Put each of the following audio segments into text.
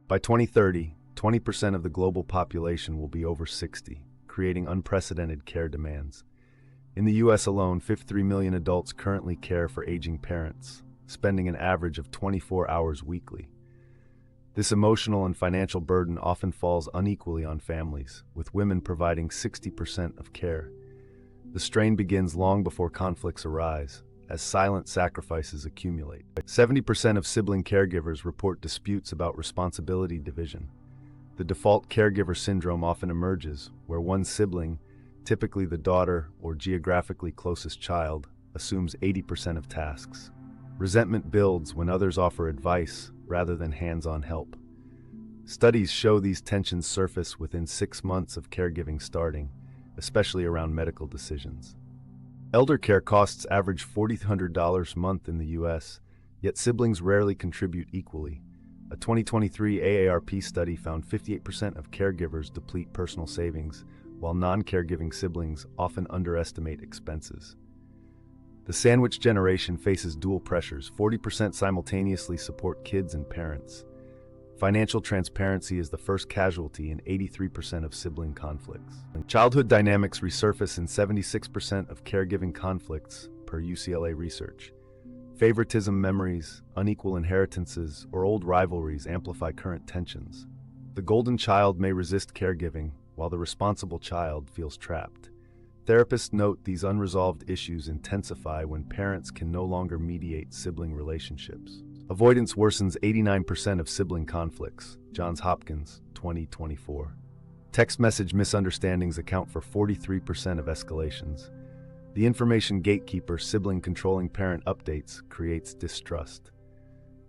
By 2030, 20% of the global population will be over 60, creating unprecedented care demands. In the US alone, 53 million adults currently care for aging parents, spending an average of 24 hours weekly. This emotional and financial burden often falls unequally on families, with women providing 60% of care. The strain begins long before conflicts arise, as silent sacrifices accumulate. 70% of sibling caregivers report disputes about responsibility division. The default caregiver syndrome often emerges, where one sibling, typically the daughter or geographically closest child, assumes 80% of tasks. Resentment builds when others offer advice rather than hands-on help. Studies show these tensions surface within 6 months of caregiving starting, especially around medical decisions. Elder care costs average $4,000 a month in the US, yet siblings rarely contribute equally. A 2023 AARP study found 58% of caregivers deplete personal savings, while non-caregiving siblings often underestimate expenses. The sandwich generation faces dual pressures. 40% simultaneously support kids and parents. Financial transparency is the first casualty in 83% of sibling conflicts. Childhood dynamics resurface in 76% of caregiving conflicts, per UCLA research. Favoritism memories, unequal inheritances, or old rivalries amplify current tensions. The golden child may resist caregiving, while the responsible child feels trapped. Therapists note these unresolved issues intensify when parents can no longer mediate sibling relationships. Avoidance worsens 89% of sibling conflicts, Johns Hopkins, 2024. Text message misunderstandings account for 43% of escalations. The information gatekeeper sibling controlling parent updates creates distrust.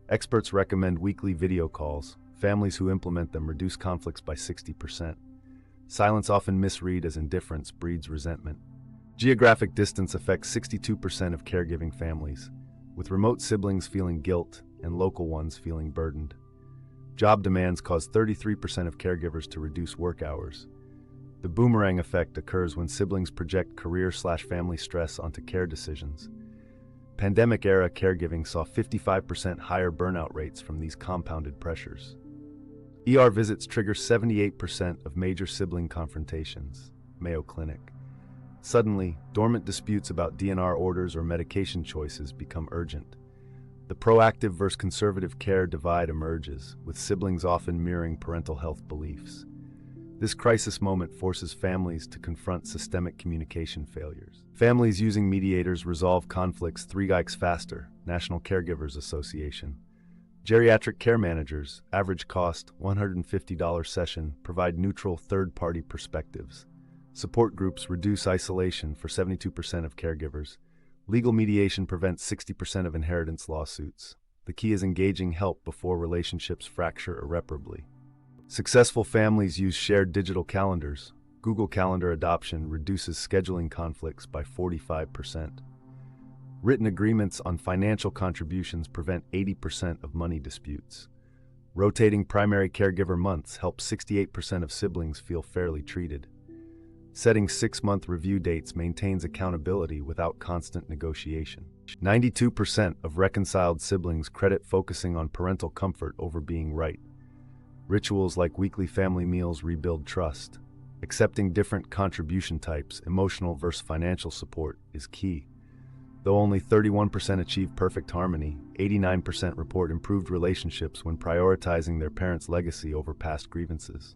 Experts recommend weekly video calls. Families who implement them reduce conflicts by 60%. Silence, often misread as indifference, breeds resentment. Geographic distance affects 62% of caregiving families, with remote siblings feeling guilt and local ones feeling burdened. Job demands cause 33% of caregivers to reduce work hours. The boomerang effect occurs when siblings project career/family stress onto care decisions. Pandemic-era caregiving saw 55% higher burnout rates from these compounded pressures. ER visits trigger 78% of major sibling confrontations, Mayo Clinic. Suddenly, dormant disputes about DNR orders or medication choices become urgent. The proactive versus conservative care divide emerges, with siblings often mirroring parental health beliefs. This crisis moment forces families to confront systemic communication failures. Families using mediators resolve conflicts 3x faster, National Caregivers Association. Geriatric care managers, average cost $150 session, provide neutral third-party perspectives. Support groups reduce isolation for 72% of caregivers. Legal mediation prevents 60% of inheritance lawsuits. The key is engaging help before relationships fracture irreparably. Successful families use shared digital calendars. Google Calendar adoption reduces scheduling conflicts by 45%. Written agreements on financial contributions prevent 80% of money disputes. Rotating primary caregiver months help 68% of siblings feel fairly treated. Setting 6-month review dates maintains accountability without constant negotiation. 92% of reconciled siblings credit focusing on parental comfort over being right. Rituals like weekly family meals rebuild trust. Accepting different contribution types, emotional versus financial support, is key. Though only 31% achieve perfect harmony, 89% report improved relationships when prioritizing their parents' legacy over past grievances.